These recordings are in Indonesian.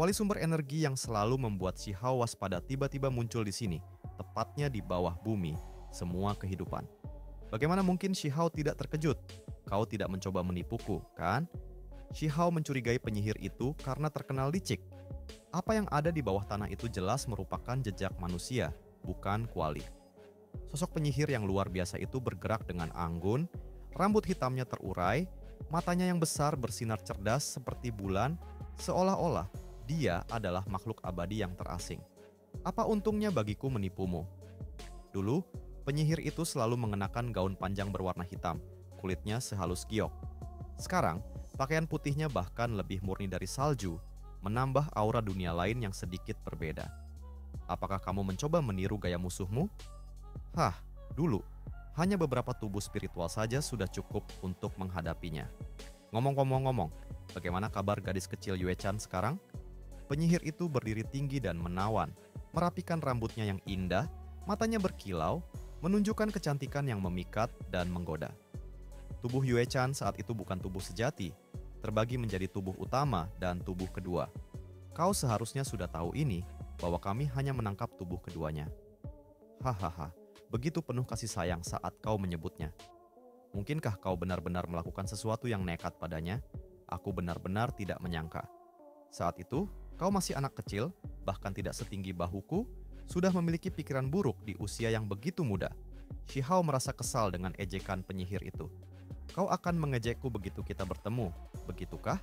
Kuali sumber energi yang selalu membuat si Hao waspada tiba-tiba muncul di sini, tepatnya di bawah bumi, semua kehidupan. Bagaimana mungkin Shi Hao tidak terkejut? Kau tidak mencoba menipuku, kan? Shi Hao mencurigai penyihir itu karena terkenal licik. Apa yang ada di bawah tanah itu jelas merupakan jejak manusia, bukan kuali. Sosok penyihir yang luar biasa itu bergerak dengan anggun, rambut hitamnya terurai, matanya yang besar bersinar cerdas seperti bulan, seolah-olah dia adalah makhluk abadi yang terasing. Apa untungnya bagiku menipumu? Dulu, penyihir itu selalu mengenakan gaun panjang berwarna hitam, kulitnya sehalus giok. Sekarang, pakaian putihnya bahkan lebih murni dari salju, menambah aura dunia lain yang sedikit berbeda. Apakah kamu mencoba meniru gaya musuhmu? Hah, dulu, hanya beberapa tubuh spiritual saja sudah cukup untuk menghadapinya. Ngomong-ngomong, bagaimana kabar gadis kecil Yue Chan sekarang? Penyihir itu berdiri tinggi dan menawan, merapikan rambutnya yang indah, matanya berkilau, menunjukkan kecantikan yang memikat dan menggoda. Tubuh Yue Chan saat itu bukan tubuh sejati, terbagi menjadi tubuh utama dan tubuh kedua. Kau seharusnya sudah tahu ini, bahwa kami hanya menangkap tubuh keduanya. Hahaha, begitu penuh kasih sayang saat kau menyebutnya. Mungkinkah kau benar-benar melakukan sesuatu yang nekat padanya? Aku benar-benar tidak menyangka. Saat itu, kau masih anak kecil, bahkan tidak setinggi bahuku, sudah memiliki pikiran buruk di usia yang begitu muda. Shi Hao merasa kesal dengan ejekan penyihir itu. Kau akan mengejekku begitu kita bertemu, begitukah?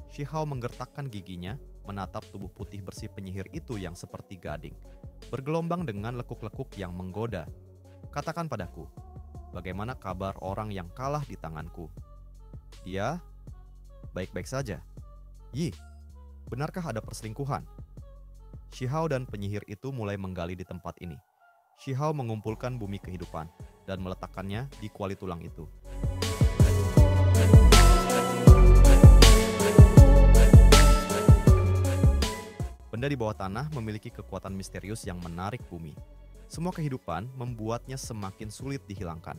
Shi Hao menggertakkan giginya, menatap tubuh putih bersih penyihir itu yang seperti gading, bergelombang dengan lekuk-lekuk yang menggoda. Katakan padaku, bagaimana kabar orang yang kalah di tanganku? Dia baik-baik saja. Yi, benarkah ada perselingkuhan? Shi Hao dan penyihir itu mulai menggali di tempat ini. Shi Hao mengumpulkan bumi kehidupan dan meletakkannya di kuali tulang itu. Benda di bawah tanah memiliki kekuatan misterius yang menarik bumi. Semua kehidupan membuatnya semakin sulit dihilangkan.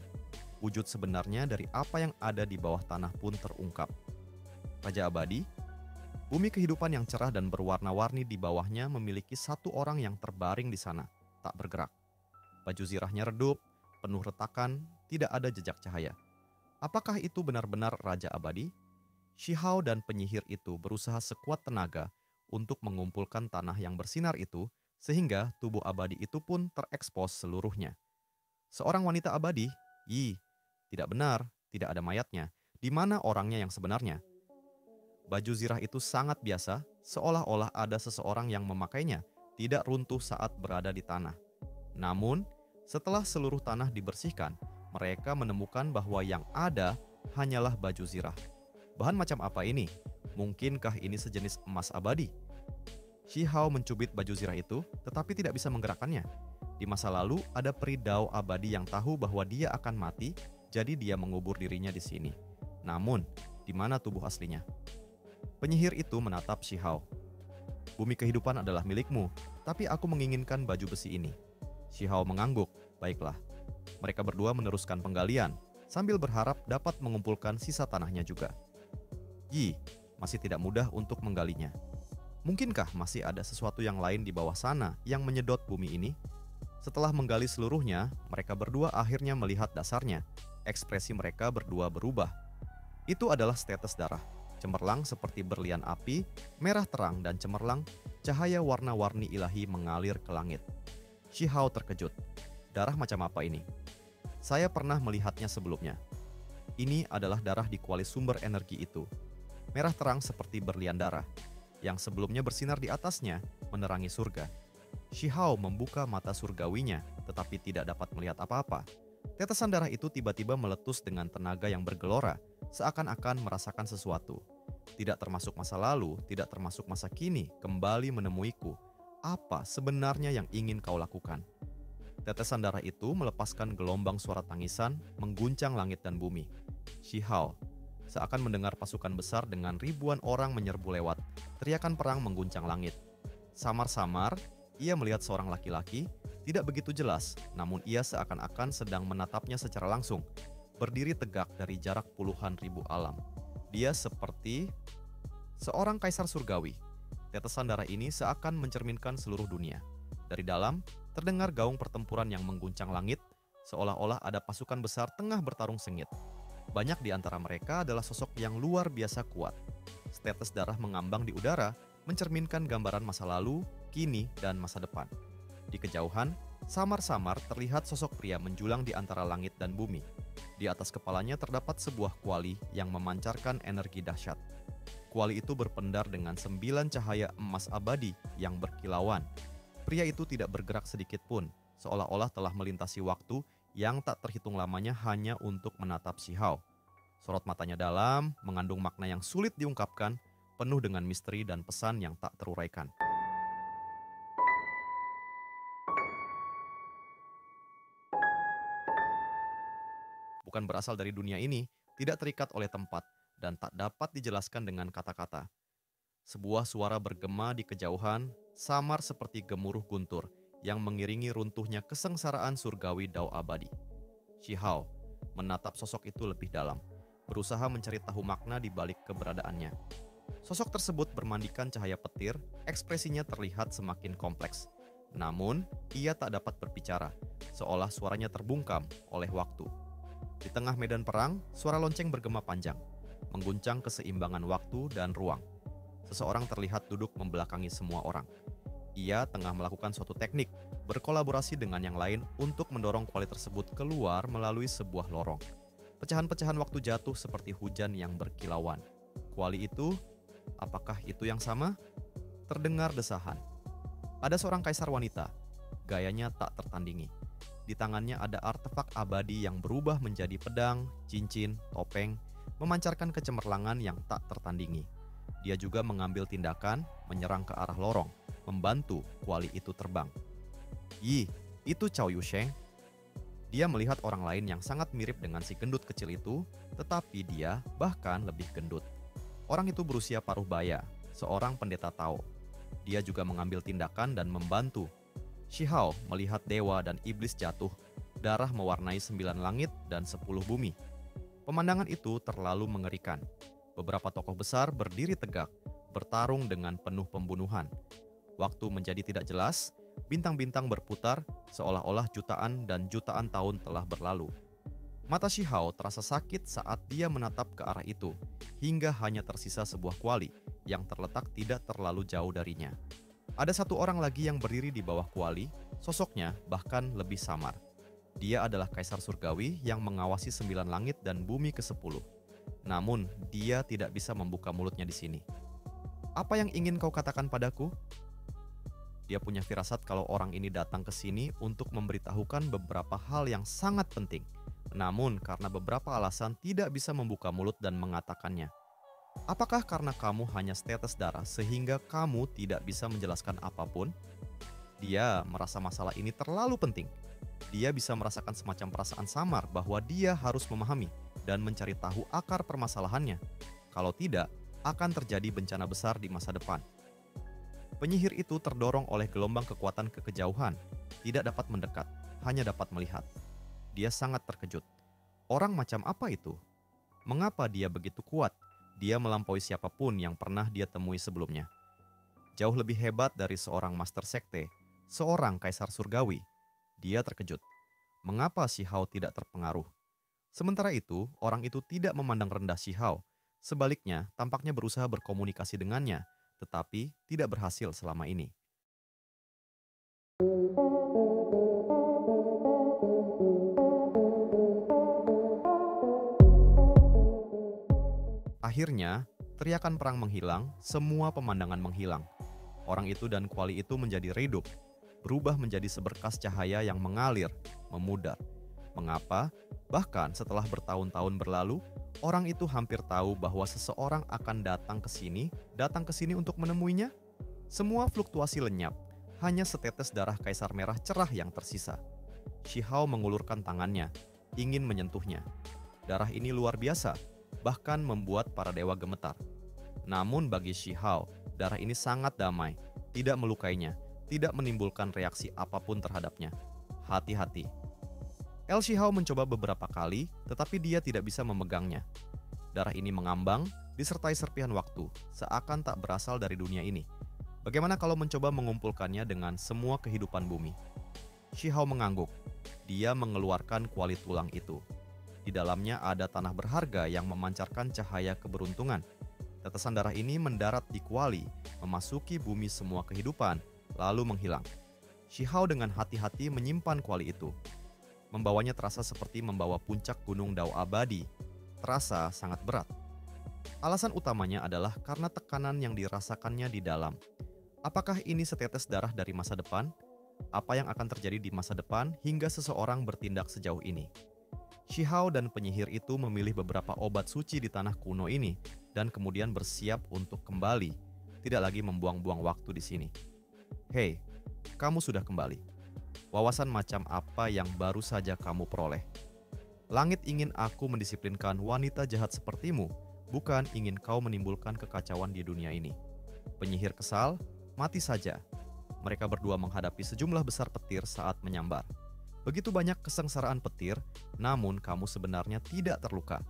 Wujud sebenarnya dari apa yang ada di bawah tanah pun terungkap. Raja Abadi, bumi kehidupan yang cerah dan berwarna-warni di bawahnya memiliki satu orang yang terbaring di sana, tak bergerak. Baju zirahnya redup, penuh retakan, tidak ada jejak cahaya. Apakah itu benar-benar Raja Abadi? Shi Hao dan penyihir itu berusaha sekuat tenaga untuk mengumpulkan tanah yang bersinar itu, sehingga tubuh abadi itu pun terekspos seluruhnya. Seorang wanita abadi? Yi, tidak benar, tidak ada mayatnya. Di mana orangnya yang sebenarnya? Baju zirah itu sangat biasa, seolah-olah ada seseorang yang memakainya, tidak runtuh saat berada di tanah. Namun, setelah seluruh tanah dibersihkan, mereka menemukan bahwa yang ada hanyalah baju zirah. Bahan macam apa ini? Mungkinkah ini sejenis emas abadi? Shi Hao mencubit baju zirah itu, tetapi tidak bisa menggerakkannya. Di masa lalu, ada peri Dao abadi yang tahu bahwa dia akan mati, jadi dia mengubur dirinya di sini. Namun, di mana tubuh aslinya? Penyihir itu menatap Shi Hao. Bumi kehidupan adalah milikmu, tapi aku menginginkan baju besi ini. Shi Hao mengangguk. Baiklah. Mereka berdua meneruskan penggalian, sambil berharap dapat mengumpulkan sisa tanahnya juga. Yi, masih tidak mudah untuk menggalinya. Mungkinkah masih ada sesuatu yang lain di bawah sana yang menyedot bumi ini? Setelah menggali seluruhnya, mereka berdua akhirnya melihat dasarnya. Ekspresi mereka berdua berubah. Itu adalah setetes darah. Cemerlang seperti berlian api, merah terang dan cemerlang, cahaya warna-warni ilahi mengalir ke langit. Shi Hao terkejut. Darah macam apa ini? Saya pernah melihatnya sebelumnya. Ini adalah darah di kuali sumber energi itu. Merah terang seperti berlian darah, yang sebelumnya bersinar di atasnya, menerangi surga. Shi Hao membuka mata surgawinya, tetapi tidak dapat melihat apa-apa. Tetesan darah itu tiba-tiba meletus dengan tenaga yang bergelora, seakan-akan merasakan sesuatu. Tidak termasuk masa lalu, tidak termasuk masa kini, kembali menemuiku. Apa sebenarnya yang ingin kau lakukan? Tetesan darah itu melepaskan gelombang suara tangisan, mengguncang langit dan bumi. Shi Hao seakan mendengar pasukan besar dengan ribuan orang menyerbu lewat. Teriakan perang mengguncang langit. Samar-samar, ia melihat seorang laki-laki, tidak begitu jelas, namun ia seakan-akan sedang menatapnya secara langsung. Berdiri tegak dari jarak puluhan ribu alam. Dia seperti seorang kaisar surgawi. Tetesan darah ini seakan mencerminkan seluruh dunia. Dari dalam, terdengar gaung pertempuran yang mengguncang langit, seolah-olah ada pasukan besar tengah bertarung sengit. Banyak di antara mereka adalah sosok yang luar biasa kuat. Setetes darah mengambang di udara, mencerminkan gambaran masa lalu, kini, dan masa depan. Di kejauhan, samar-samar terlihat sosok pria menjulang di antara langit dan bumi. Di atas kepalanya terdapat sebuah kuali yang memancarkan energi dahsyat. Kuali itu berpendar dengan 9 cahaya emas abadi yang berkilauan. Pria itu tidak bergerak sedikit pun, seolah-olah telah melintasi waktu yang tak terhitung lamanya hanya untuk menatap si Hao. Sorot matanya dalam, mengandung makna yang sulit diungkapkan, penuh dengan misteri dan pesan yang tak teruraikan. Bukan berasal dari dunia ini, tidak terikat oleh tempat, dan tak dapat dijelaskan dengan kata-kata. Sebuah suara bergema di kejauhan, samar seperti gemuruh guntur, yang mengiringi runtuhnya kesengsaraan surgawi Dao abadi. Shi Hao menatap sosok itu lebih dalam, berusaha mencari tahu makna di balik keberadaannya. Sosok tersebut bermandikan cahaya petir, ekspresinya terlihat semakin kompleks. Namun, ia tak dapat berbicara, seolah suaranya terbungkam oleh waktu. Di tengah medan perang, suara lonceng bergema panjang, mengguncang keseimbangan waktu dan ruang. Seseorang terlihat duduk membelakangi semua orang. Ia tengah melakukan suatu teknik, berkolaborasi dengan yang lain untuk mendorong kuali tersebut keluar melalui sebuah lorong. Pecahan-pecahan waktu jatuh seperti hujan yang berkilauan. Kuali itu, apakah itu yang sama? Terdengar desahan. Ada seorang kaisar wanita, gayanya tak tertandingi. Di tangannya ada artefak abadi yang berubah menjadi pedang, cincin, topeng, memancarkan kecemerlangan yang tak tertandingi. Dia juga mengambil tindakan, menyerang ke arah lorong, membantu kuali itu terbang. Yi, itu Cao Yusheng. Dia melihat orang lain yang sangat mirip dengan si gendut kecil itu, tetapi dia bahkan lebih gendut. Orang itu berusia paruh baya, seorang pendeta Tao. Dia juga mengambil tindakan dan membantu. Shi Hao melihat dewa dan iblis jatuh, darah mewarnai 9 langit dan 10 bumi. Pemandangan itu terlalu mengerikan. Beberapa tokoh besar berdiri tegak, bertarung dengan penuh pembunuhan. Waktu menjadi tidak jelas, bintang-bintang berputar seolah-olah jutaan dan jutaan tahun telah berlalu. Mata Shi Hao terasa sakit saat dia menatap ke arah itu, hingga hanya tersisa sebuah kuali yang terletak tidak terlalu jauh darinya. Ada satu orang lagi yang berdiri di bawah kuali, sosoknya bahkan lebih samar. Dia adalah Kaisar Surgawi yang mengawasi 9 langit dan bumi ke-10. Namun, dia tidak bisa membuka mulutnya di sini. Apa yang ingin kau katakan padaku? Dia punya firasat kalau orang ini datang ke sini untuk memberitahukan beberapa hal yang sangat penting. Namun, karena beberapa alasan tidak bisa membuka mulut dan mengatakannya. Apakah karena kamu hanya setetes darah sehingga kamu tidak bisa menjelaskan apapun? Dia merasa masalah ini terlalu penting. Dia bisa merasakan semacam perasaan samar bahwa dia harus memahami dan mencari tahu akar permasalahannya. Kalau tidak, akan terjadi bencana besar di masa depan. Penyihir itu terdorong oleh gelombang kekuatan kekejauhan, tidak dapat mendekat, hanya dapat melihat. Dia sangat terkejut. Orang macam apa itu? Mengapa dia begitu kuat? Dia melampaui siapapun yang pernah dia temui sebelumnya. Jauh lebih hebat dari seorang master sekte, seorang kaisar surgawi. Dia terkejut. Mengapa Shi Hao tidak terpengaruh? Sementara itu, orang itu tidak memandang rendah Shi Hao. Sebaliknya, tampaknya berusaha berkomunikasi dengannya, tetapi tidak berhasil selama ini. Akhirnya, teriakan perang menghilang, semua pemandangan menghilang. Orang itu dan kuali itu menjadi redup, berubah menjadi seberkas cahaya yang mengalir, memudar. Mengapa? Bahkan setelah bertahun-tahun berlalu, orang itu hampir tahu bahwa seseorang akan datang ke sini untuk menemuinya. Semua fluktuasi lenyap, hanya setetes darah kaisar merah cerah yang tersisa. Shi Hao mengulurkan tangannya, ingin menyentuhnya. Darah ini luar biasa, bahkan membuat para dewa gemetar. Namun bagi Shi Hao, darah ini sangat damai, tidak melukainya, tidak menimbulkan reaksi apapun terhadapnya. Hati-hati. Shi Hao mencoba beberapa kali, tetapi dia tidak bisa memegangnya. Darah ini mengambang, disertai serpihan waktu, seakan tak berasal dari dunia ini. Bagaimana kalau mencoba mengumpulkannya dengan semua kehidupan bumi? Shihao mengangguk. Dia mengeluarkan kuali tulang itu. Di dalamnya ada tanah berharga yang memancarkan cahaya keberuntungan. Tetesan darah ini mendarat di kuali, memasuki bumi semua kehidupan, lalu menghilang. Shihao dengan hati-hati menyimpan kuali itu. Membawanya terasa seperti membawa puncak gunung Dao abadi. Terasa sangat berat. Alasan utamanya adalah karena tekanan yang dirasakannya di dalam. Apakah ini setetes darah dari masa depan? Apa yang akan terjadi di masa depan hingga seseorang bertindak sejauh ini? Shihao dan penyihir itu memilih beberapa obat suci di tanah kuno ini dan kemudian bersiap untuk kembali, tidak lagi membuang-buang waktu di sini. Hei, kamu sudah kembali. Wawasan macam apa yang baru saja kamu peroleh? Langit ingin aku mendisiplinkan wanita jahat sepertimu, bukan ingin kau menimbulkan kekacauan di dunia ini. Penyihir kesal, mati saja. Mereka berdua menghadapi sejumlah besar petir saat menyambar. Begitu banyak kesengsaraan petir, namun kamu sebenarnya tidak terluka.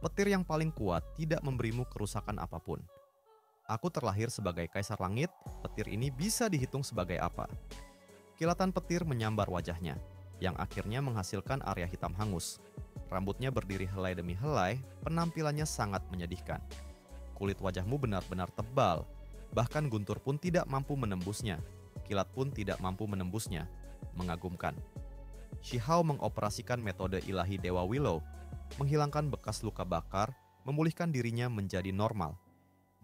Petir yang paling kuat tidak memberimu kerusakan apapun. Aku terlahir sebagai kaisar langit, petir ini bisa dihitung sebagai apa? Kilatan petir menyambar wajahnya, yang akhirnya menghasilkan area hitam hangus. Rambutnya berdiri helai demi helai, penampilannya sangat menyedihkan. Kulit wajahmu benar-benar tebal, bahkan guntur pun tidak mampu menembusnya. Kilat pun tidak mampu menembusnya. Mengagumkan. Shihao mengoperasikan metode ilahi Dewa Willow, menghilangkan bekas luka bakar, memulihkan dirinya menjadi normal.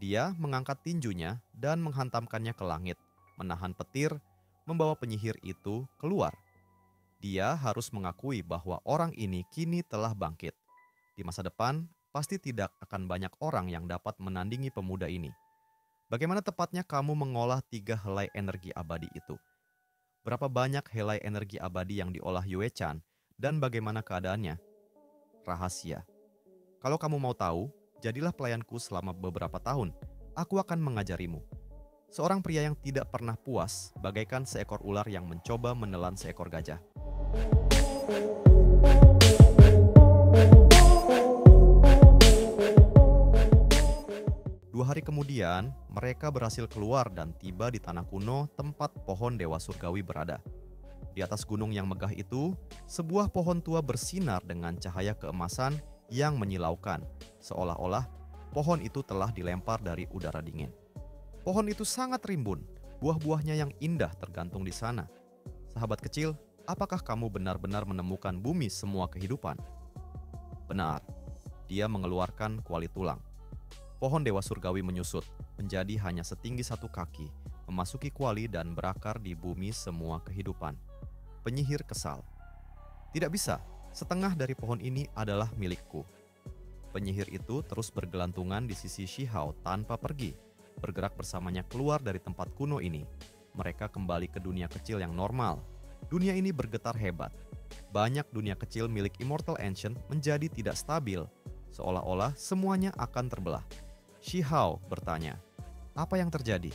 Dia mengangkat tinjunya dan menghantamkannya ke langit, menahan petir, membawa penyihir itu keluar. Dia harus mengakui bahwa orang ini kini telah bangkit. Di masa depan, pasti tidak akan banyak orang yang dapat menandingi pemuda ini. Bagaimana tepatnya kamu mengolah 3 helai energi abadi itu? Berapa banyak helai energi abadi yang diolah Yue Chan dan bagaimana keadaannya? Rahasia. Kalau kamu mau tahu, jadilah pelayanku selama beberapa tahun. Aku akan mengajarimu. Seorang pria yang tidak pernah puas, bagaikan seekor ular yang mencoba menelan seekor gajah. Dua hari kemudian, mereka berhasil keluar dan tiba di tanah kuno tempat pohon Dewa Surgawi berada. Di atas gunung yang megah itu, sebuah pohon tua bersinar dengan cahaya keemasan yang menyilaukan, seolah-olah pohon itu telah dilempar dari udara dingin. Pohon itu sangat rimbun, buah-buahnya yang indah tergantung di sana. Sahabat kecil, apakah kamu benar-benar menemukan bumi semua kehidupan? Benar, dia mengeluarkan kuali tulang. Pohon Dewa Surgawi menyusut, menjadi hanya setinggi 1 kaki, memasuki kuali dan berakar di bumi semua kehidupan. Penyihir kesal. Tidak bisa, setengah dari pohon ini adalah milikku. Penyihir itu terus bergelantungan di sisi Shihao tanpa pergi. Bergerak bersamanya keluar dari tempat kuno ini. Mereka kembali ke dunia kecil yang normal. Dunia ini bergetar hebat. Banyak dunia kecil milik Immortal Ancient menjadi tidak stabil, seolah-olah semuanya akan terbelah. Shihao bertanya, apa yang terjadi?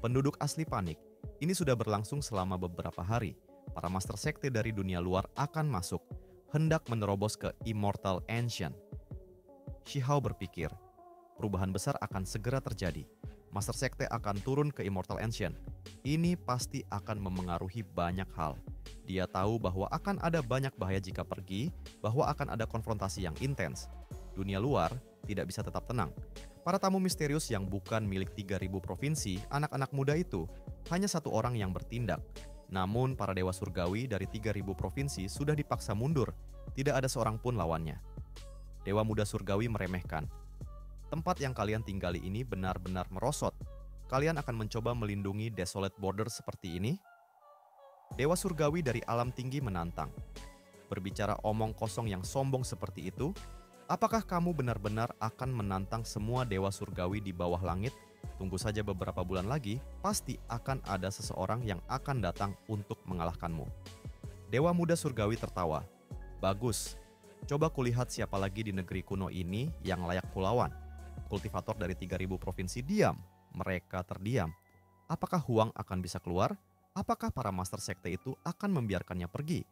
Penduduk asli panik. Ini sudah berlangsung selama beberapa hari. Para master sekte dari dunia luar akan masuk, hendak menerobos ke Immortal Ancient. Shihao berpikir, perubahan besar akan segera terjadi. Master Sekte akan turun ke Immortal Ancient. Ini pasti akan memengaruhi banyak hal. Dia tahu bahwa akan ada banyak bahaya jika pergi, bahwa akan ada konfrontasi yang intens. Dunia luar tidak bisa tetap tenang. Para tamu misterius yang bukan milik 3.000 provinsi, anak-anak muda itu, hanya 1 orang yang bertindak. Namun para dewa surgawi dari 3.000 provinsi sudah dipaksa mundur. Tidak ada seorang pun lawannya. Dewa muda surgawi meremehkan. Tempat yang kalian tinggali ini benar-benar merosot. Kalian akan mencoba melindungi desolate border seperti ini? Dewa surgawi dari alam tinggi menantang. Berbicara omong kosong yang sombong seperti itu, apakah kamu benar-benar akan menantang semua dewa surgawi di bawah langit? Tunggu saja beberapa bulan lagi, pasti akan ada seseorang yang akan datang untuk mengalahkanmu. Dewa muda surgawi tertawa. Bagus, coba kulihat siapa lagi di negeri kuno ini yang layak kulawan. Kultivator dari 3.000 provinsi diam, mereka terdiam. Apakah Huang akan bisa keluar? Apakah para master sekte itu akan membiarkannya pergi?